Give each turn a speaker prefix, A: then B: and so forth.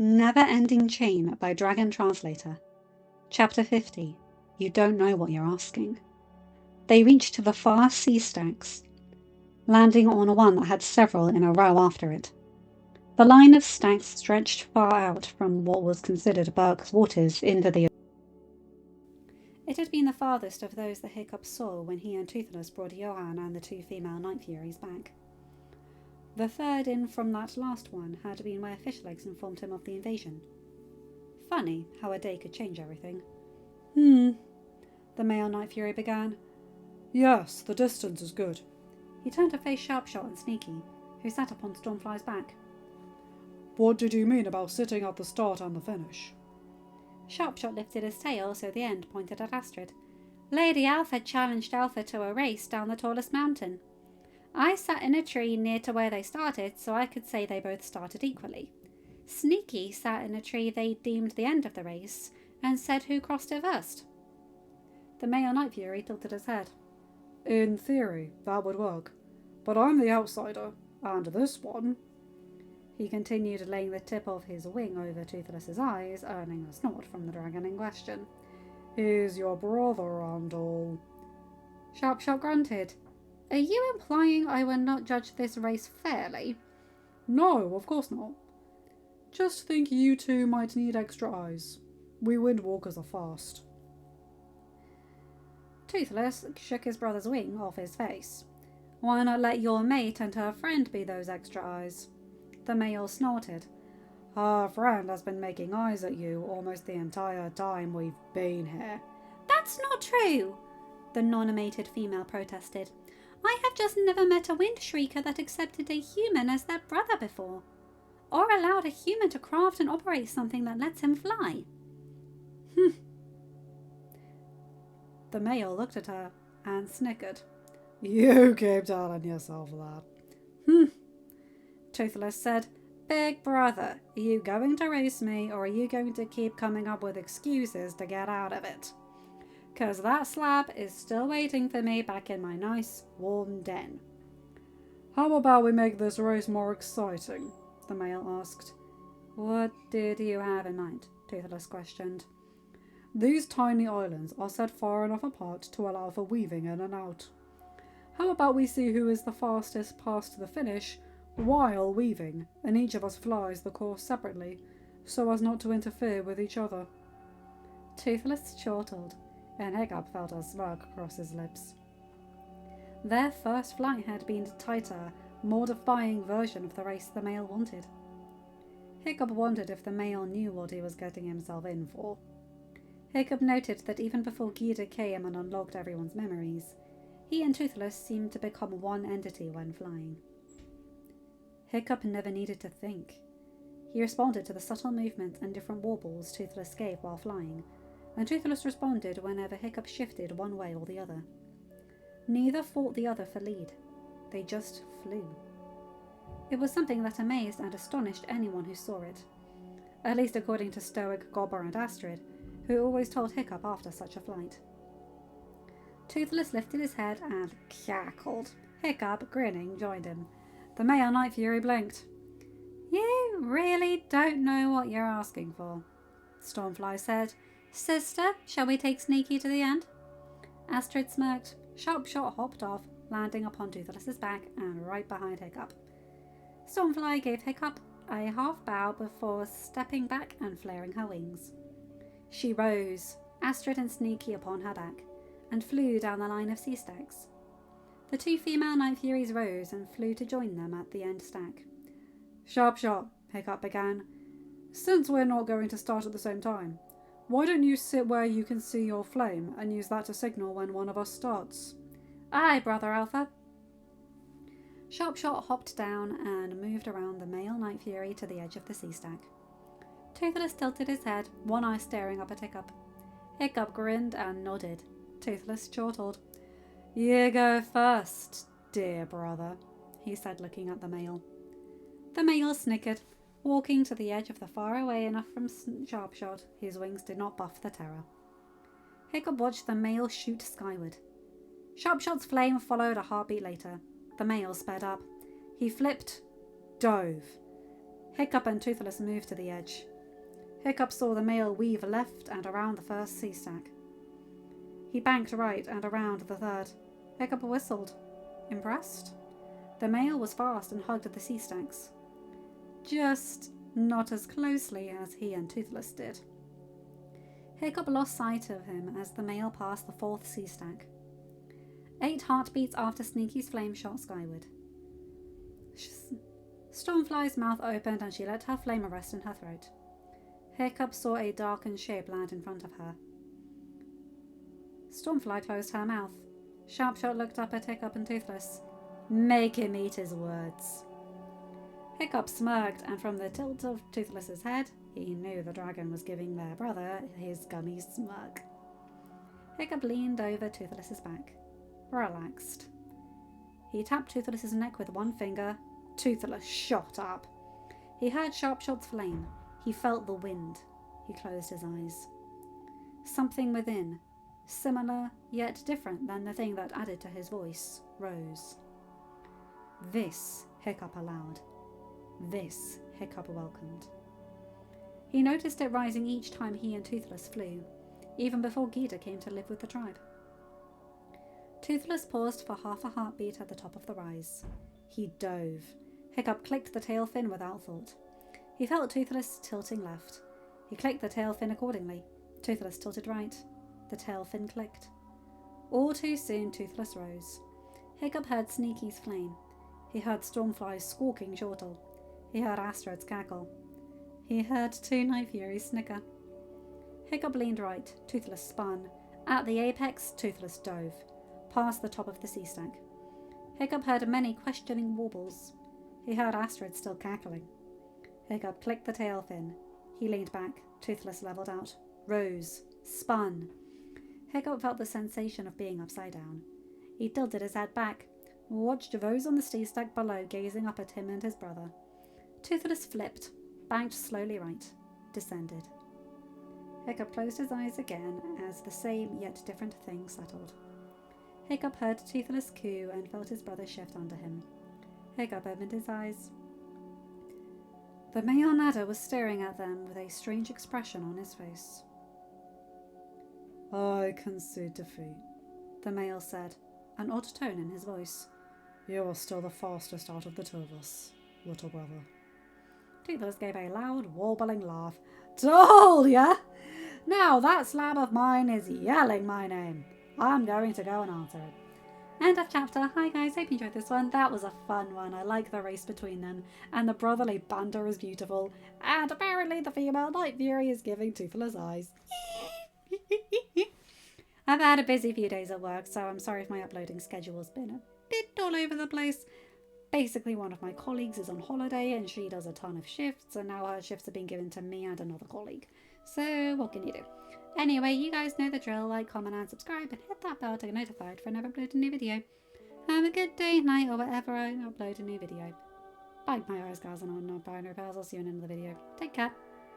A: Neverending Chain by Dragon Translator. Chapter 50. You don't know what you're asking. They reached the far sea stacks, landing on one that had several in a row after it. The line of stacks stretched far out from what was considered Burke's waters into the ocean. It had been the farthest of those that Hiccup saw when he and Toothless brought Johann and the two female Night Furies back. The third in from that last one had been where Fishlegs informed him of the invasion. Funny how a day could change everything. The male Night Fury began.
B: Yes, the distance is good.
A: He turned to face Sharpshot and Sneaky, who sat upon Stormfly's back.
B: What did you mean about sitting at the start and the finish?
A: Sharpshot lifted his tail so the end pointed at Astrid. Lady Alpha challenged Alpha to a race down the tallest mountain. I sat in a tree near to where they started, so I could say they both started equally. Sneaky sat in a tree they deemed the end of the race, and said who crossed it first. The male Night Fury tilted his head.
B: In theory, that would work. But I'm the outsider, and this one...
A: He continued, laying the tip of his wing over Toothless's eyes, earning a snort from the dragon in question.
B: Is your brother and all?
A: Sharpshot grunted. Are you implying I will not judge this race fairly?
B: No, of course not. Just think you two might need extra eyes. We windwalkers are fast.
A: Toothless shook his brother's wing off his face. Why not let your mate and her friend be those extra eyes? The male snorted.
B: Her friend has been making eyes at you almost the entire time we've been here.
A: That's not true, the non-mated female protested. I have just never met a wind shrieker that accepted a human as their brother before, or allowed a human to craft and operate something that lets him fly. The male looked at her and snickered.
B: You keep telling yourself that.
A: Toothless said, Big brother, are you going to race me, or are you going to keep coming up with excuses to get out of it? 'Cause that slab is still waiting for me back in my nice, warm den.
B: How about we make this race more exciting? The male asked.
A: What did you have in mind? Toothless questioned.
B: These tiny islands are set far enough apart to allow for weaving in and out. How about we see who is the fastest past the finish while weaving, and each of us flies the course separately, so as not to interfere with each other?
A: Toothless chortled, and Hiccup felt a smirk cross his lips. Their first flight had been a tighter, more defying version of the race the male wanted. Hiccup wondered if the male knew what he was getting himself in for. Hiccup noted that even before Gita came and unlocked everyone's memories, he and Toothless seemed to become one entity when flying. Hiccup never needed to think. He responded to the subtle movements and different warbles Toothless gave while flying, and Toothless responded whenever Hiccup shifted one way or the other. Neither fought the other for lead. They just flew. It was something that amazed and astonished anyone who saw it, at least according to stoic Gobber and Astrid, who always told Hiccup after such a flight. Toothless lifted his head and cackled. Hiccup, grinning, joined him. The male Night Fury blinked. You really don't know what you're asking for, Stormfly said. Sister, shall we take Sneaky to the end? Astrid smirked. Sharpshot hopped off, landing upon Toothless's back and right behind Hiccup. Stormfly gave Hiccup a half bow before stepping back and flaring her wings. She rose, Astrid and Sneaky upon her back, and flew down the line of sea stacks. The two female Night Furies rose and flew to join them at the end stack.
B: Sharpshot, Hiccup began. Since we're not going to start at the same time, why don't you sit where you can see your flame and use that to signal when one of us starts?
A: Aye, Brother Alpha. Sharpshot hopped down and moved around the male Night Fury to the edge of the sea stack. Toothless tilted his head, one eye staring up at Hiccup. Hiccup grinned and nodded. Toothless chortled. You go first, dear brother, he said, looking at the male. The male snickered, walking to the edge of the far away enough from Sharpshot, his wings did not buff the terror. Hiccup watched the male shoot skyward. Sharpshot's flame followed a heartbeat later. The male sped up. He flipped, dove, Hiccup and Toothless moved to the edge. Hiccup saw the male weave left and around the first sea stack. He banked right and around the third. Hiccup whistled. Impressed? The male was fast and hugged the sea stacks. Just not as closely as he and Toothless did. Hiccup lost sight of him as the male passed the fourth sea stack. 8 heartbeats after Sneaky's flame shot skyward. Stormfly's mouth opened and she let her flame rest in her throat. Hiccup saw a darkened shape land in front of her. Stormfly closed her mouth. Sharpshot looked up at Hiccup and Toothless. Make him eat his words. Hiccup smirked, and from the tilt of Toothless's head, he knew the dragon was giving their brother his gummy smirk. Hiccup leaned over Toothless's back. Relaxed. He tapped Toothless's neck with one finger. Toothless shot up. He heard Sharpshot's flame. He felt the wind. He closed his eyes. Something within, similar yet different than the thing that added to his voice, rose. This, Hiccup allowed. This, Hiccup welcomed. He noticed it rising each time he and Toothless flew, even before Gita came to live with the tribe. Toothless paused for half a heartbeat at the top of the rise. He dove. Hiccup clicked the tail fin without thought. He felt Toothless tilting left. He clicked the tail fin accordingly. Toothless tilted right. The tail fin clicked. All too soon, Toothless rose. Hiccup heard Sneaky's flame. He heard Stormfly's squawking chortle. He heard Astrod's cackle. He heard two Night Furies snicker. Hiccup leaned right. Toothless spun. At the apex, Toothless dove, past the top of the sea stack. Hiccup heard many questioning warbles. He heard Astrid still cackling. Hiccup clicked the tail fin. He leaned back. Toothless levelled out. Rose. Spun. Hiccup felt the sensation of being upside down. He tilted his head back. Watched those on the sea stack below gazing up at him and his brother. Toothless flipped. Banked slowly right. Descended. Hiccup closed his eyes again as the same yet different thing settled. Hiccup heard Toothless coo and felt his brother shift under him. Hiccup opened his eyes. The male Nada was staring at them with a strange expression on his face.
B: I concede defeat,
A: the male said, an odd tone in his voice.
B: You are still the fastest out of the two of us, little brother.
A: Toothless gave a loud, warbling laugh. Told ya! Now that slab of mine is yelling my name. I'm going to go and answer it. End of chapter. Hi guys, hope you enjoyed this one. That was a fun one. I like the race between them. And the brotherly banter is beautiful. And apparently the female Night Fury is giving Toothless eyes. I've had a busy few days at work, so I'm sorry if my uploading schedule's been a bit all over the place. Basically, one of my colleagues is on holiday and she does a ton of shifts, and now her shifts are being given to me and another colleague. So what can you do? Anyway, you guys know the drill. Like, comment and subscribe and hit that bell to get notified for whenever I upload a new video. Have a good day, night, or whatever I upload a new video. Bye my eyes, guys, and non-binary pals. I'll see you in another video. Take care.